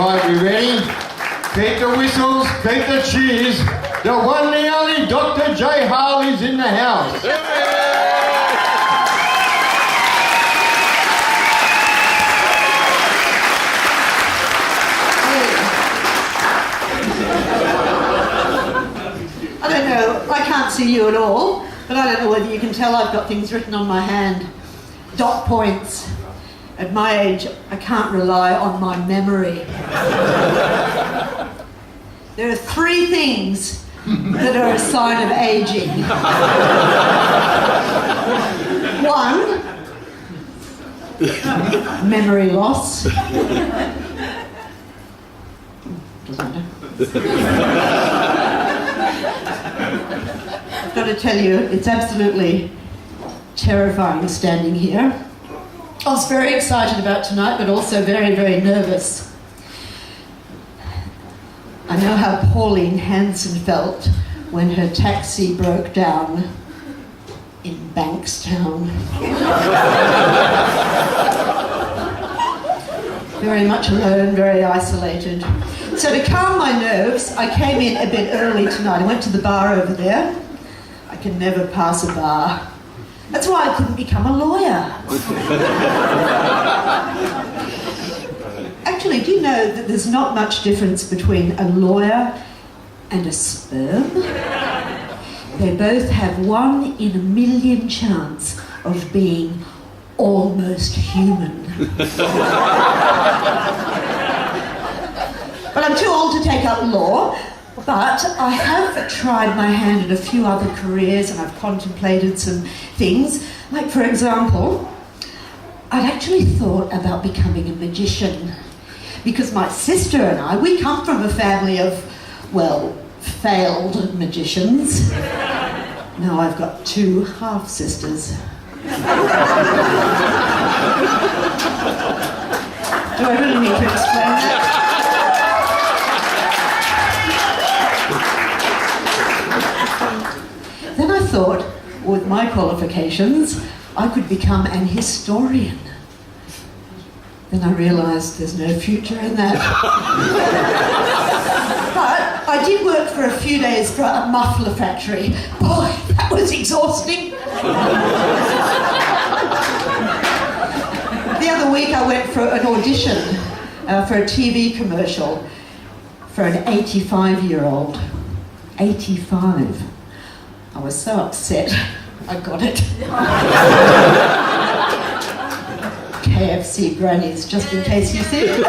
Right, we ready? Keep the whistles, keep the cheers. The one and only Dr. J. Harley's in the house. I don't know, I can't see you at all, but I don't know whether you can tell I've got things written on my hand. Dot points. At my age, I can't rely on my memory. There are 3 things that are a sign of aging. 1, memory loss. Doesn't matter. I've got to tell you, it's absolutely terrifying standing here. I was very excited about tonight, but also very, very nervous. I know how Pauline Hanson felt when her taxi broke down in Bankstown. Very much alone, very isolated. So to calm my nerves, I came in a bit early tonight. I went to the bar over there. I can never pass a bar. That's why I couldn't become a lawyer. Actually, do you know that there's not much difference between a lawyer and a sperm? They both have 1 in a million chance of being almost human. But I'm too old to take up law. But I have tried my hand at a few other careers and I've contemplated some things. Like, for example, I'd actually thought about becoming a magician. Because my sister and I, we come from a family of, well, failed magicians. Now I've got 2 half-sisters. Do I really need to explain that? Then I thought, with my qualifications, I could become an historian. Then I realised there's no future in that. But I did work for a few days for a muffler factory. Boy, that was exhausting. The other week I went for an audition for a TV commercial for an 85-year-old. 85. I was so upset, I got it. KFC grannies, just in case you see it.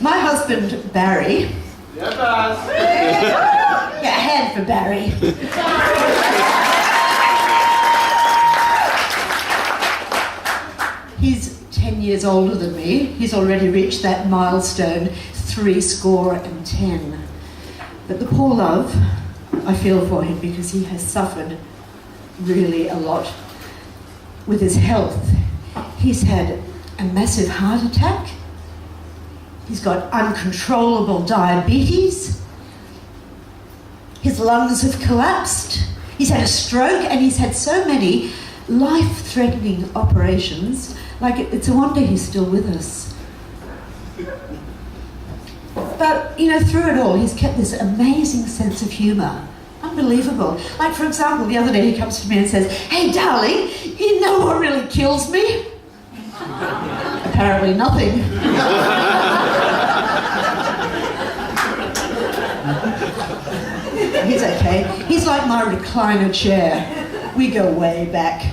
My husband, Barry. Yeah, a hand for Barry. He's 10 years older than me. He's already reached that milestone, 70. But the poor love, I feel for him because he has suffered really a lot with his health. He's had a massive heart attack. He's got uncontrollable diabetes. His lungs have collapsed. He's had a stroke and he's had so many life-threatening operations. Like, it's a wonder he's still with us. But, you know, through it all, he's kept this amazing sense of humour. Unbelievable. Like, for example, the other day he comes to me and says, "Hey, darling, you know what really kills me?" Apparently nothing. He's okay. He's like my recliner chair. We go way back.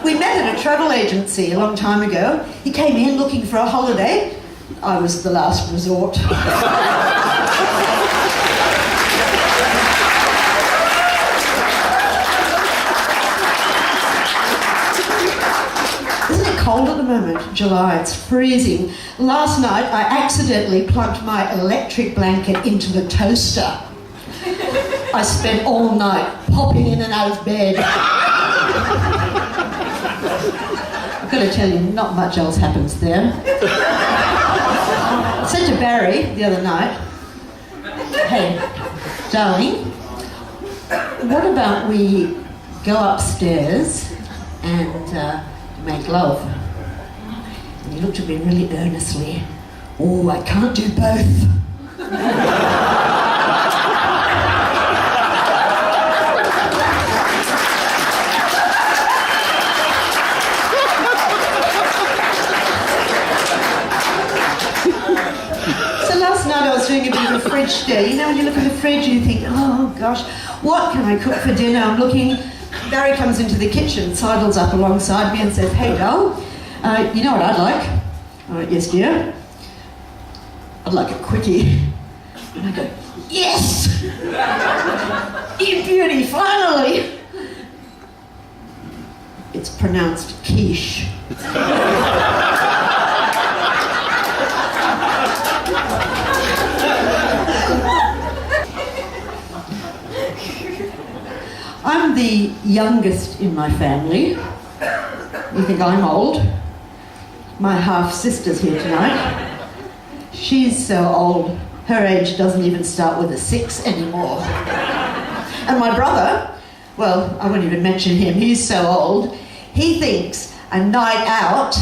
We met at a travel agency a long time ago. He came in looking for a holiday. I was the last resort. Isn't it cold at the moment? July, it's freezing. Last night I accidentally plugged my electric blanket into the toaster. I spent all night popping in and out of bed. I've got to tell you, not much else happens there. I said to Barry the other night, "Hey, darling, what about we go upstairs and to make love. And he looked at me really earnestly. Oh, I can't do both. So last night I was doing a bit of a fridge stir. You know when you look at the fridge and you think, oh gosh, what can I cook for dinner? I'm looking, Barry comes into the kitchen, sidles up alongside me and says, hey doll, you know what I'd like? I went, yes dear. I'd like a quickie. And I go, yes! You beauty, finally! It's pronounced quiche. I'm the youngest in my family. You think I'm old? My half-sister's here tonight. She's so old, her age doesn't even start with a 6 anymore. And my brother, well, I won't even mention him, he's so old, he thinks a night out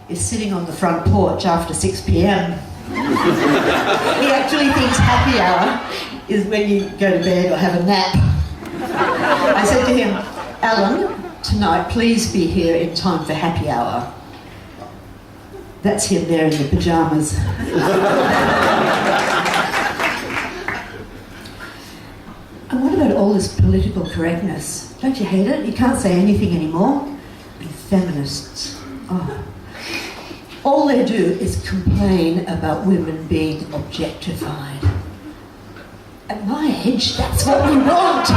is sitting on the front porch after 6 p.m. He actually thinks happy hour is when you go to bed or have a nap. I said to him, Alan, tonight please be here in time for happy hour. That's him there in the pyjamas. And what about all this political correctness? Don't you hate it? You can't say anything anymore. And feminists, oh. All they do is complain about women being objectified. At my age, that's what we want.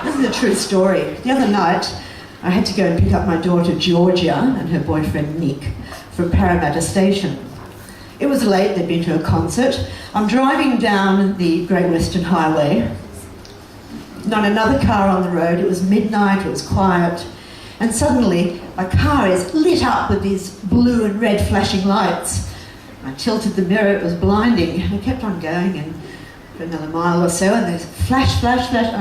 This is a true story. The other night, I had to go and pick up my daughter Georgia and her boyfriend Nick from Parramatta Station. It was late, they'd been to a concert. I'm driving down the Great Western Highway. Not another car on the road, it was midnight, it was quiet. And suddenly, my car is lit up with these blue and red flashing lights. I tilted the mirror, it was blinding. I kept on going and for another mile or so, and there's flash, flash, flash.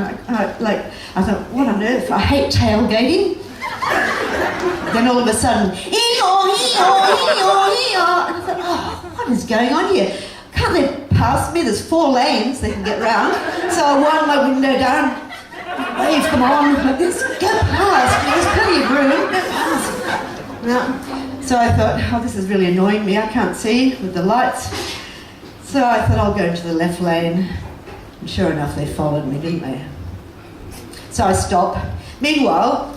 I thought, what on earth? I hate tailgating. Then all of a sudden, ee-yaw, ee-yaw, ee-yaw, ee-yaw. And I thought, oh, what is going on here? Can't they pass me? There's 4 lanes they can get round. So I wound my window down. Wave, come on, like this, go past. There's plenty of room, go past. Now, so I thought, oh, this is really annoying me. I can't see with the lights. So I thought I'll go into the left lane. And sure enough, they followed me, didn't they? So I stop. Meanwhile,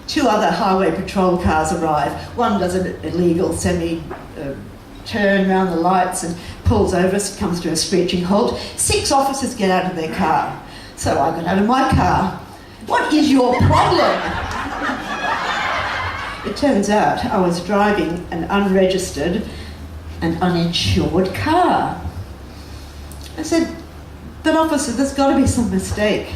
2 other highway patrol cars arrive. One does an illegal semi-turn around the lights and pulls over, comes to a screeching halt. 6 officers get out of their car. So I got out of my car. What is your problem? It turns out I was driving an unregistered and uninsured car. I said, but officer, there's got to be some mistake.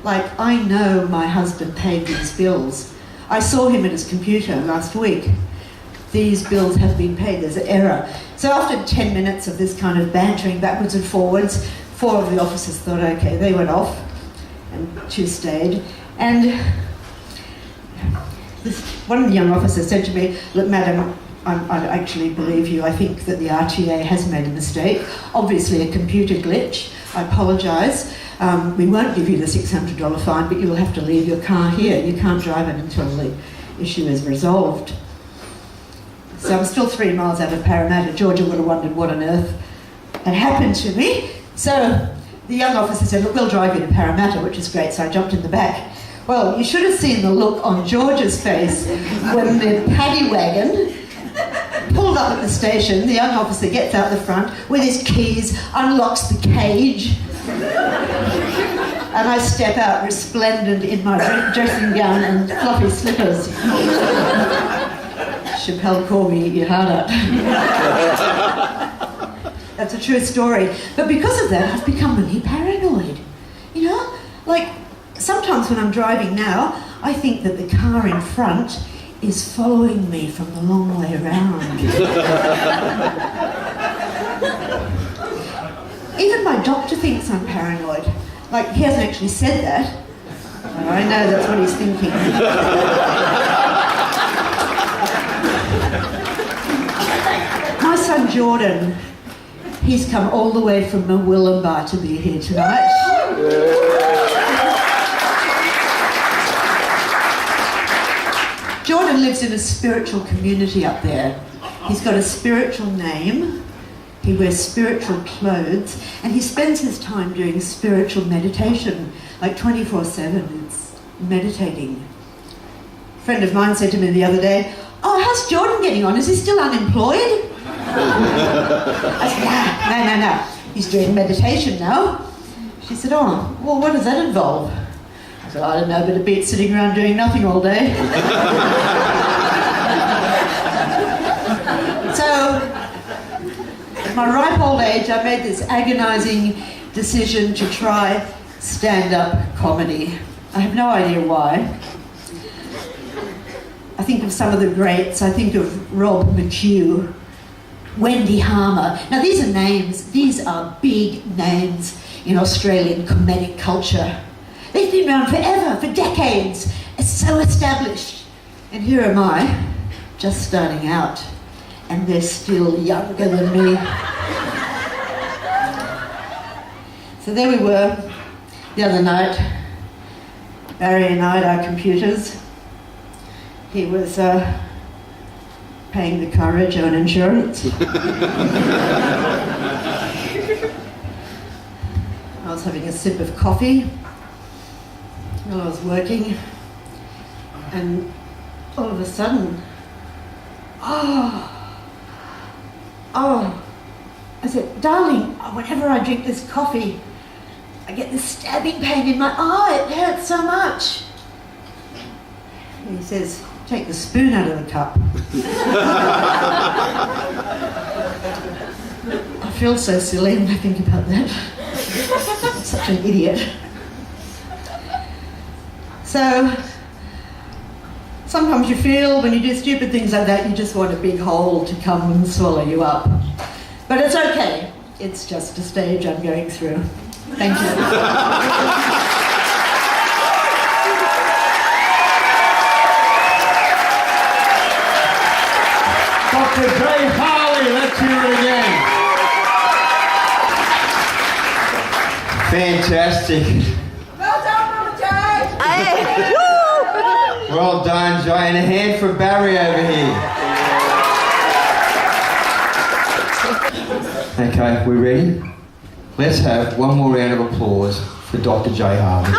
Like, I know my husband paid these bills. I saw him at his computer last week. These bills have been paid, there's an error. So after 10 minutes of this kind of bantering backwards and forwards, 4 of the officers thought, okay, they went off, and 2 stayed. And one of the young officers said to me, look, madam, I actually believe you. I think that the RTA has made a mistake. Obviously a computer glitch. I apologise. We won't give you the $600 fine, but you'll have to leave your car here. You can't drive it until the issue is resolved. So I'm still 3 miles out of Parramatta. Georgia would have wondered what on earth had happened to me. So the young officer said, look, we'll drive you to Parramatta, which is great. So I jumped in the back. Well, you should have seen the look on George's face when the paddy wagon pulled up at the station. The young officer gets out the front with his keys, unlocks the cage, and I step out resplendent in my dressing gown and fluffy slippers. Chappelle called me, eat your heart out. That's a true story. But because of that, I've become really paranoid. You know, like, sometimes when I'm driving now, I think that the car in front is following me from the long way around. Even my doctor thinks I'm paranoid. Like, he hasn't actually said that, I know that's what he's thinking. My son Jordan, he's come all the way from Murwillumbah to be here tonight. Jordan lives in a spiritual community up there. He's got a spiritual name, he wears spiritual clothes, and he spends his time doing spiritual meditation, like 24/7, it's meditating. A friend of mine said to me the other day, "Oh, how's Jordan getting on? Is he still unemployed?" I said, no. He's doing meditation now. She said, "Oh, well, what does that involve?" I said, "I don't know, but it beats sitting around doing nothing all day." So, at my ripe old age, I made this agonizing decision to try stand-up comedy. I have no idea why. I think of some of the greats. I think of Rob McHugh, Wendy Harmer. Now these are names, these are big names in Australian comedic culture. They've been around forever, for decades. It's so established. And here am I, just starting out, and they're still younger than me. So there we were, the other night. Barry and I at our computers. He was paying the courage on insurance. I was having a sip of coffee while I was working, and all of a sudden, oh, I said, "Darling, whenever I drink this coffee, I get this stabbing pain in my eye, it hurts so much." And he says, "Take the spoon out of the cup." I feel so silly when I think about that. I'm such an idiot. So, sometimes you feel when you do stupid things like that, you just want a big hole to come and swallow you up. But it's okay. It's just a stage I'm going through. Thank you. Dr. J. Harley, let's hear it again. Fantastic. Well done, Mama Jay! Well done, Jay. And a hand for Barry over here. Okay, we ready? Let's have one more round of applause for Dr. J. Harley.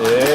Yeah.